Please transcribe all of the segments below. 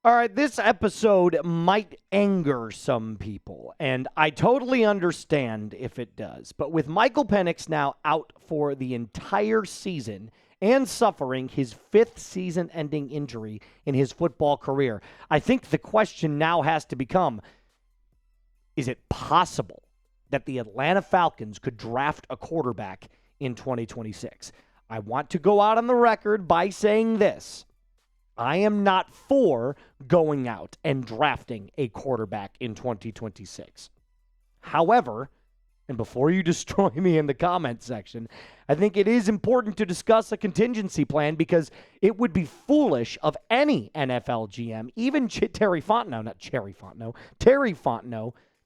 All right, this episode might anger some people, and I totally understand if it does. But with Micahel Penix now out for the entire season and suffering his fifth season-ending injury in his football career, I think the question now has to become, is it possible that the Atlanta Falcons could draft a quarterback in 2026? I want to go out on the record by saying this. I am not for going out and drafting a quarterback in 2026. However, and before you destroy me in the comment section, I think it is important to discuss a contingency plan because it would be foolish of any NFL GM, even Terry Fontenot,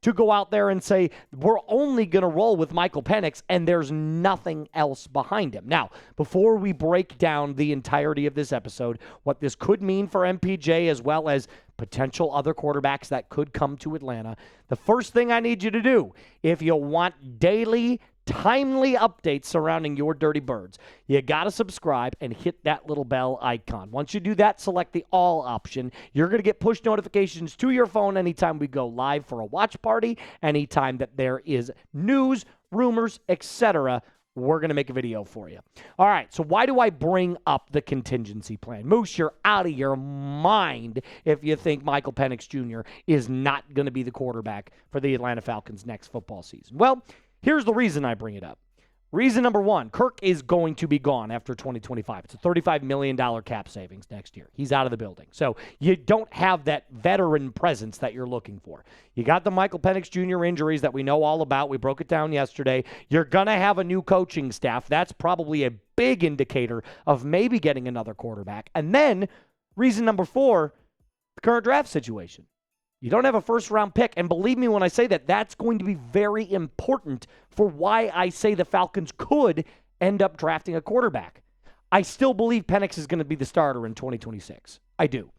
to go out there and say, we're only going to roll with Micahel Penix, and there's nothing else behind him. Now, before we break down the entirety of this episode, what this could mean for MPJ as well as potential other quarterbacks that could come to Atlanta, the first thing I need you to do, if you want daily, timely updates surrounding your Dirty Birds, you got to subscribe and hit that little bell icon. Once you do that, select the all option. You're going to get push notifications to your phone anytime we go live for a watch party, anytime that there is news, rumors, etc. We're going to make a video for you. All right, so why do I bring up the contingency plan? Moose, you're out of your mind if you think Micahel Penix Jr. is not going to be the quarterback for the Atlanta Falcons next football season. Well, here's the reason I bring it up. Reason number one, Kirk is going to be gone after 2025. It's a $35 million cap savings next year. He's out of the building. So you don't have that veteran presence that you're looking for. You got the Micahel Penix Jr. injuries that we know all about. We broke it down yesterday. You're going to have a new coaching staff. That's probably a big indicator of maybe getting another quarterback. And then reason number four, the current draft situation. You don't have a first-round pick, and believe me when I say that, that's going to be very important for why I say the Falcons could end up drafting a quarterback. I still believe Penix is going to be the starter in 2026. I do.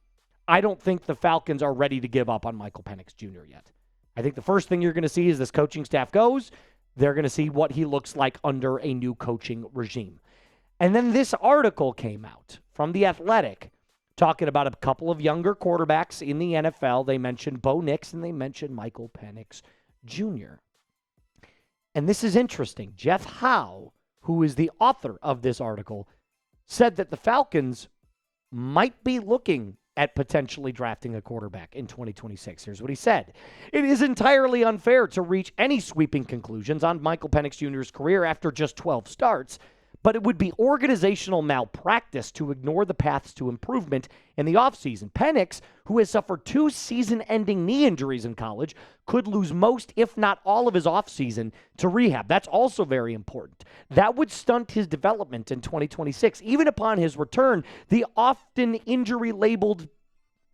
I don't think the Falcons are ready to give up on Micahel Penix Jr. yet. I think the first thing you're going to see is this coaching staff goes. They're going to see what he looks like under a new coaching regime. And then this article came out from The Athletic talking about a couple of younger quarterbacks in the NFL. They mentioned Bo Nix and they mentioned Micahel Penix Jr. And this is interesting. Jeff Howe, who is the author of this article, said that the Falcons might be looking at potentially drafting a quarterback in 2026. Here's what he said. It is entirely unfair to reach any sweeping conclusions on Micahel Penix Jr.'s career after just 12 starts, but it would be organizational malpractice to ignore the paths to improvement in the offseason. Penix, who has suffered 2 season-ending knee injuries in college, could lose most, if not all, of his offseason to rehab. That's also very important. That would stunt his development in 2026. Even upon his return, the often injury-labeled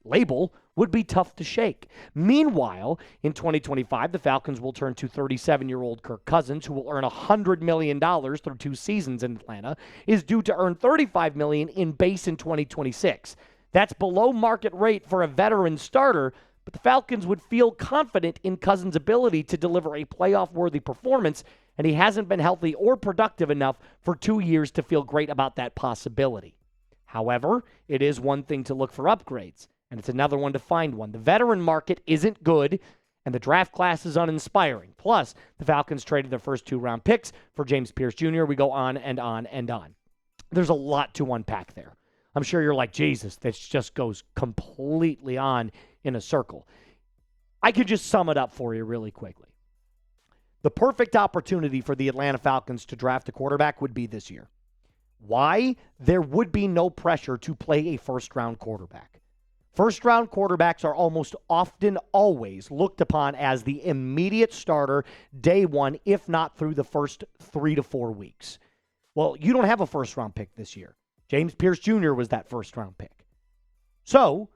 label would be tough to shake. Meanwhile, in 2025, the Falcons will turn to 37-year-old Kirk Cousins, who will earn $100 million through 2 seasons in Atlanta, is due to earn $35 million in base in 2026. That's below market rate for a veteran starter, but the Falcons would feel confident in Cousins' ability to deliver a playoff-worthy performance, and he hasn't been healthy or productive enough for 2 years to feel great about that possibility. However, it is one thing to look for upgrades, and it's another one to find one. The veteran market isn't good, and the draft class is uninspiring. Plus, the Falcons traded their first 2-round picks for James Pierce Jr. We go on and on and on. There's a lot to unpack there. I'm sure you're like, Jesus, this just goes completely on in a circle. I could just sum it up for you really quickly. The perfect opportunity for the Atlanta Falcons to draft a quarterback would be this year. Why? There would be no pressure to play a first-round quarterback. First-round quarterbacks are almost often always looked upon as the immediate starter day one, if not through the first 3 to 4 weeks. Well, you don't have a first-round pick this year. James Pierce Jr. was that first-round pick. So,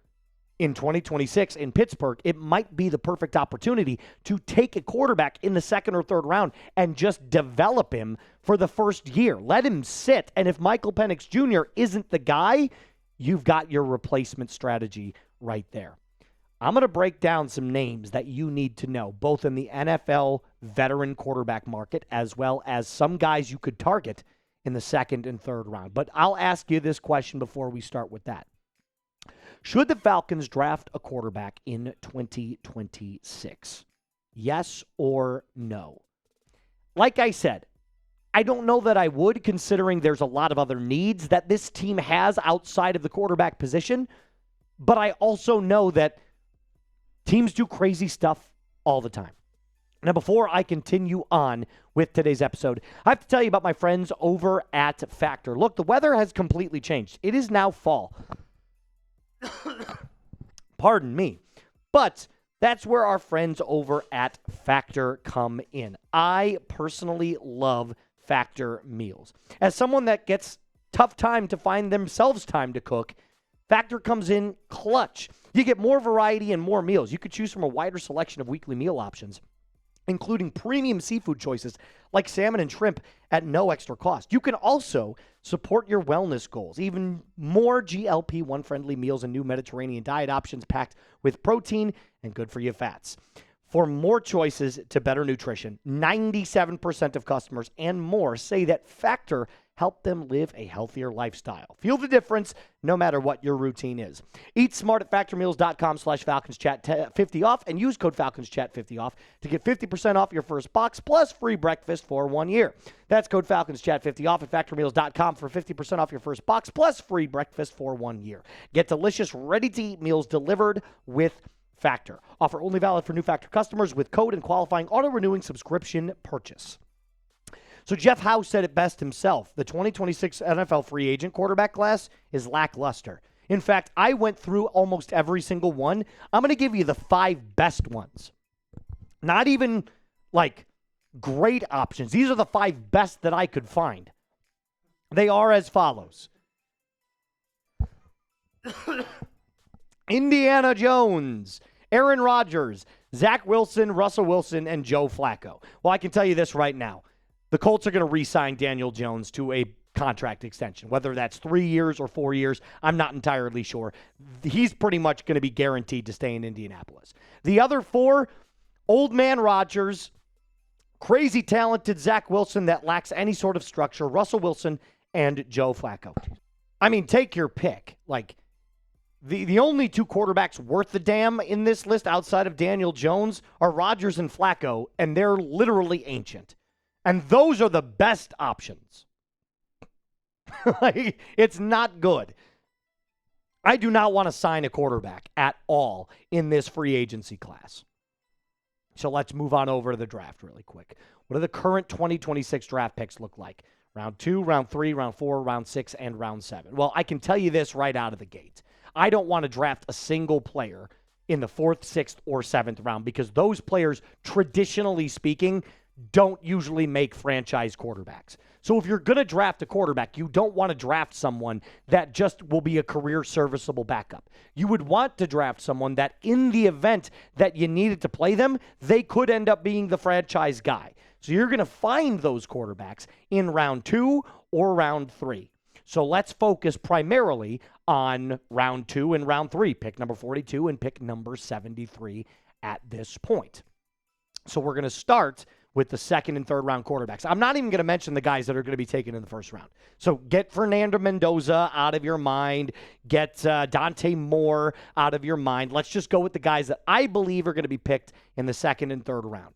in 2026 in Pittsburgh, it might be the perfect opportunity to take a quarterback in the 2nd or 3rd round and just develop him for the first year. Let him sit, and if Micahel Penix Jr. isn't the guy, you've got your replacement strategy right there. I'm going to break down some names that you need to know, both in the NFL veteran quarterback market as well as some guys you could target in the 2nd and 3rd round. But I'll ask you this question before we start with that. Should the Falcons draft a quarterback in 2026? Yes or no? Like I said, I don't know that I would, considering there's a lot of other needs that this team has outside of the quarterback position. But I also know that teams do crazy stuff all the time. Now, before I continue on with today's episode, I have to tell you about my friends over at Factor. Look, the weather has completely changed. It is now fall. Pardon me. But that's where our friends over at Factor come in. I personally love Factor meals. As someone that gets tough time to find themselves time to cook, Factor comes in clutch. You get more variety and more meals. You could choose from a wider selection of weekly meal options, including premium seafood choices like salmon and shrimp at no extra cost. You can also support your wellness goals. Even more GLP-1 friendly meals and new Mediterranean diet options packed with protein and good-for-you fats. For more choices to better nutrition, 97% of customers and more say that Factor helped them live a healthier lifestyle. Feel the difference no matter what your routine is. Eat smart at factormeals.com/FalconsChat50 off and use code FalconsChat50 off to get 50% off your first box plus free breakfast for 1 year. That's code FalconsChat50 off at factormeals.com for 50% off your first box plus free breakfast for 1 year. Get delicious, ready-to-eat meals delivered with Factor. Offer only valid for new Factor customers with code and qualifying auto-renewing subscription purchase. So Jeff Howe said it best himself. The 2026 NFL free agent quarterback class is lackluster. In fact, I went through almost every single one. I'm going to give you the 5 best ones. Not even like great options. These are the 5 best that I could find. They are as follows. Indiana Jones, Aaron Rodgers, Zach Wilson, Russell Wilson, and Joe Flacco. Well, I can tell you this right now. The Colts are going to re-sign Daniel Jones to a contract extension. Whether that's 3 years or 4 years, I'm not entirely sure. He's pretty much going to be guaranteed to stay in Indianapolis. The other 4, old man Rodgers, crazy talented Zach Wilson that lacks any sort of structure, Russell Wilson, and Joe Flacco. I mean, take your pick. Like, the only 2 quarterbacks worth the damn in this list outside of Daniel Jones are Rodgers and Flacco, and they're literally ancient. And those are the best options. Like, it's not good. I do not want to sign a quarterback at all in this free agency class. So let's move on over to the draft really quick. What do the current 2026 draft picks look like? Round 2, round 3, round 4, round 6, and round 7. Well, I can tell you this right out of the gate. I don't want to draft a single player in the 4th, 6th, or 7th round because those players, traditionally speaking, don't usually make franchise quarterbacks. So if you're going to draft a quarterback, you don't want to draft someone that just will be a career serviceable backup. You would want to draft someone that in the event that you needed to play them, they could end up being the franchise guy. So you're going to find those quarterbacks in round 2 or round 3. So let's focus primarily on round 2 and round 3, pick number 42 and pick number 73 at this point. So we're going to start with the 2nd and 3rd round quarterbacks. I'm not even going to mention the guys that are going to be taken in the 1st round. So get Fernando Mendoza out of your mind. Get Dante Moore out of your mind. Let's just go with the guys that I believe are going to be picked in the 2nd and 3rd round.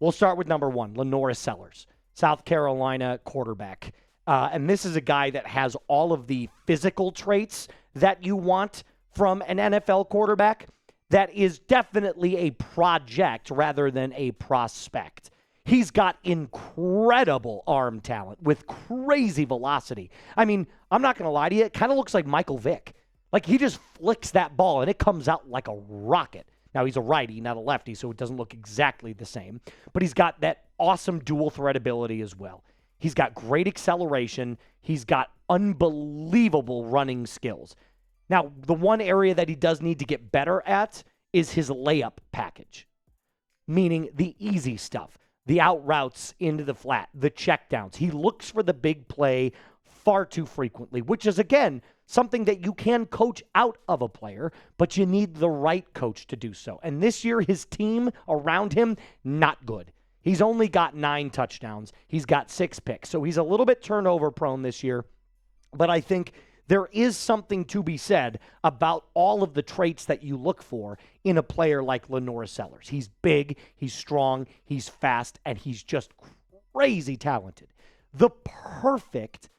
We'll start with number 1, LaNorris Sellers, South Carolina quarterback. And this is a guy that has all of the physical traits that you want from an NFL quarterback. That is definitely a project rather than a prospect. He's got incredible arm talent with crazy velocity. I mean, I'm not going to lie to you. It kind of looks like Michael Vick. Like, he just flicks that ball, and it comes out like a rocket. Now, he's a righty, not a lefty, so it doesn't look exactly the same. But he's got that awesome dual threat ability as well. He's got great acceleration. He's got unbelievable running skills. Now, the one area that he does need to get better at is his layup package, meaning the easy stuff. The out routes into the flat, the checkdowns. He looks for the big play far too frequently, which is, again, something that you can coach out of a player, but you need the right coach to do so. And this year, his team around him, not good. He's only got 9 touchdowns. He's got 6 picks. So he's a little bit turnover prone this year. But I think there is something to be said about all of the traits that you look for in a player like LaNorris Sellers. He's big, he's strong, he's fast, and he's just crazy talented. The perfect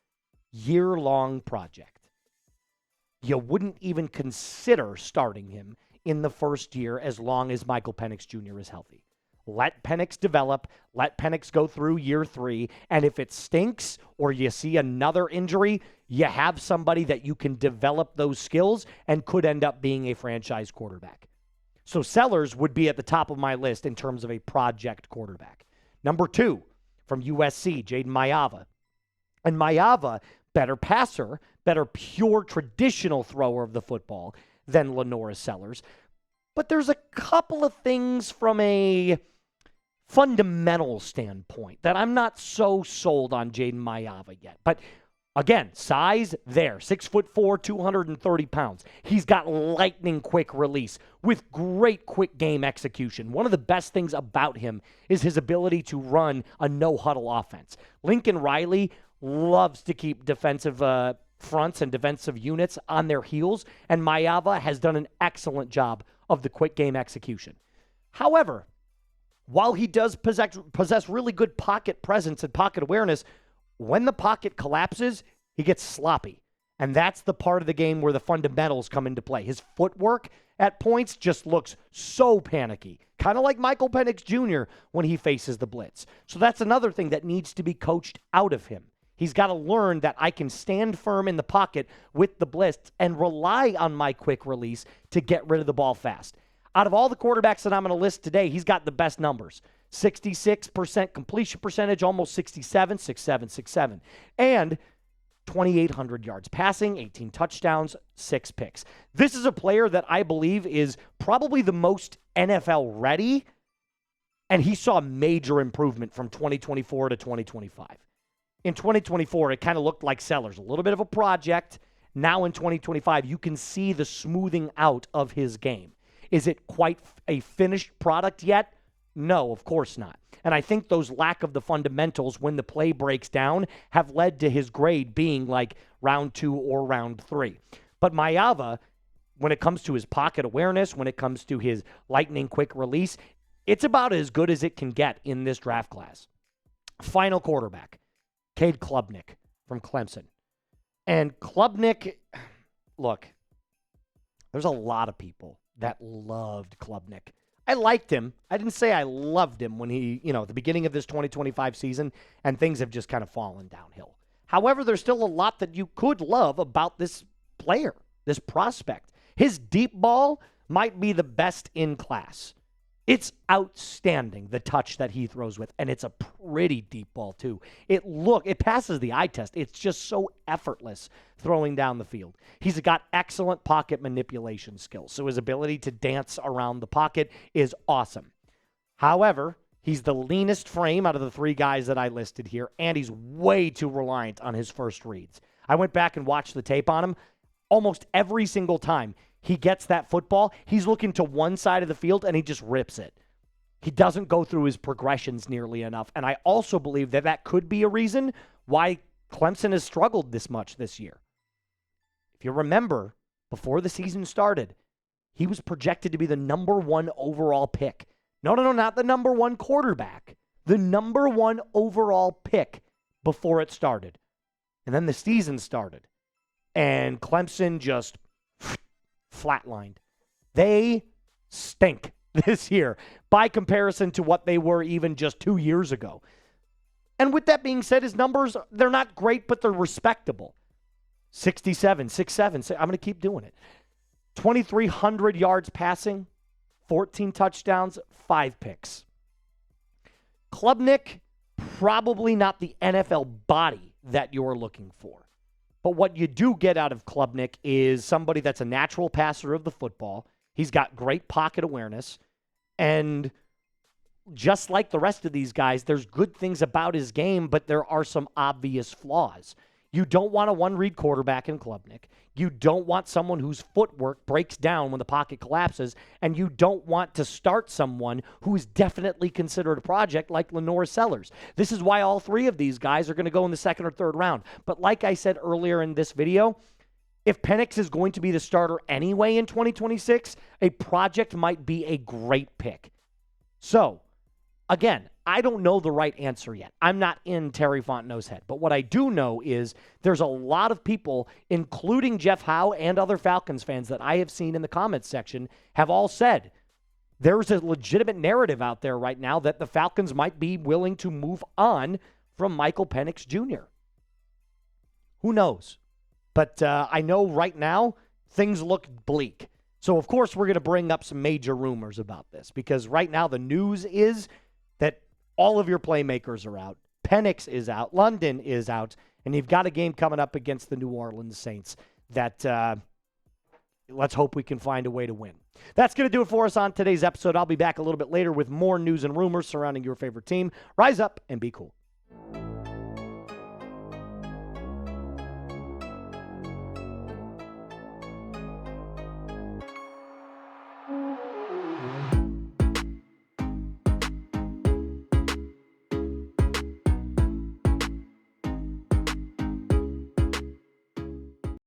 year-long project. You wouldn't even consider starting him in the first year as long as Micahel Penix Jr. is healthy. Let Penix develop. Let Penix go through year 3. And if it stinks or you see another injury, you have somebody that you can develop those skills and could end up being a franchise quarterback. So Sellers would be at the top of my list in terms of a project quarterback. Number 2, from USC, Jayden Maiava. And Maiava, better passer, better pure traditional thrower of the football than LaNorris Sellers. But there's a couple of things from a fundamental standpoint that I'm not so sold on Jayden Maiava yet. But again, size there, 6'4", 230 pounds. He's got lightning quick release with great quick game execution. One of the best things about him is his ability to run a no-huddle offense. Lincoln Riley loves to keep defensive fronts and defensive units on their heels, and Maiava has done an excellent job of the quick game execution. However, while he does possess really good pocket presence and pocket awareness, when the pocket collapses, he gets sloppy. And that's the part of the game where the fundamentals come into play. His footwork at points just looks so panicky, kind of like Micahel Penix Jr. when he faces the blitz. So that's another thing that needs to be coached out of him. He's got to learn that I can stand firm in the pocket with the blitz and rely on my quick release to get rid of the ball fast. Out of all the quarterbacks that I'm going to list today, he's got the best numbers. 66% completion percentage, almost 67, 6'7", 6'7". And 2,800 yards passing, 18 touchdowns, 6 picks. This is a player that I believe is probably the most NFL ready, and he saw major improvement from 2024 to 2025. In 2024, it kind of looked like Sellers, a little bit of a project. Now in 2025, you can see the smoothing out of his game. Is it quite a finished product yet? No, of course not. And I think those lack of the fundamentals when the play breaks down have led to his grade being like round 2 or round 3. But Maiava, when it comes to his pocket awareness, when it comes to his lightning quick release, it's about as good as it can get in this draft class. Final quarterback, Cade Klubnick from Clemson. And Klubnick, look, there's a lot of people that loved Klubnick. I liked him. I didn't say I loved him when he, at the beginning of this 2025 season, and things have just kind of fallen downhill. However, there's still a lot that you could love about this player, this prospect. His deep ball might be the best in class. It's outstanding, the touch that he throws with, and it's a pretty deep ball, too. It passes the eye test. It's just so effortless throwing down the field. He's got excellent pocket manipulation skills, so his ability to dance around the pocket is awesome. However, he's the leanest frame out of the 3 guys that I listed here, and he's way too reliant on his first reads. I went back and watched the tape on him. Almost every single time he gets that football, he's looking to one side of the field, and he just rips it. He doesn't go through his progressions nearly enough, and I also believe that that could be a reason why Clemson has struggled this much this year. If you remember, before the season started, he was projected to be the number 1 overall pick. No, not the number 1 quarterback. The number 1 overall pick before it started. And then the season started, and Clemson just flatlined. They stink this year by comparison to what they were even just 2 years ago. And with that being said, his numbers, they're not great, but they're respectable. 67, 6'7", I'm going to keep doing it. 2,300 yards passing, 14 touchdowns, 5 picks. Klubnick, probably not the NFL body that you're looking for. But what you do get out of Klubnick is somebody that's a natural passer of the football. He's got great pocket awareness. And just like the rest of these guys, there's good things about his game, but there are some obvious flaws. You don't want a one-read quarterback in Klubnick. You don't want someone whose footwork breaks down when the pocket collapses, and you don't want to start someone who is definitely considered a project like LaNorris Sellers. This is why all 3 of these guys are going to go in the 2nd or 3rd round. But like I said earlier in this video, If Penix is going to be the starter anyway in 2026, a project might be a great pick. So, again, I don't know the right answer yet. I'm not in Terry Fontenot's head. But what I do know is there's a lot of people, including Jeff Howe and other Falcons fans that I have seen in the comments section, have all said there's a legitimate narrative out there right now that the Falcons might be willing to move on from Micahel Penix Jr. Who knows? But I know right now things look bleak. So, of course, we're going to bring up some major rumors about this because right now the news is that all of your playmakers are out. Penix is out. London is out. And you've got a game coming up against the New Orleans Saints that let's hope we can find a way to win. That's going to do it for us on today's episode. I'll be back a little bit later with more news and rumors surrounding your favorite team. Rise up and be cool.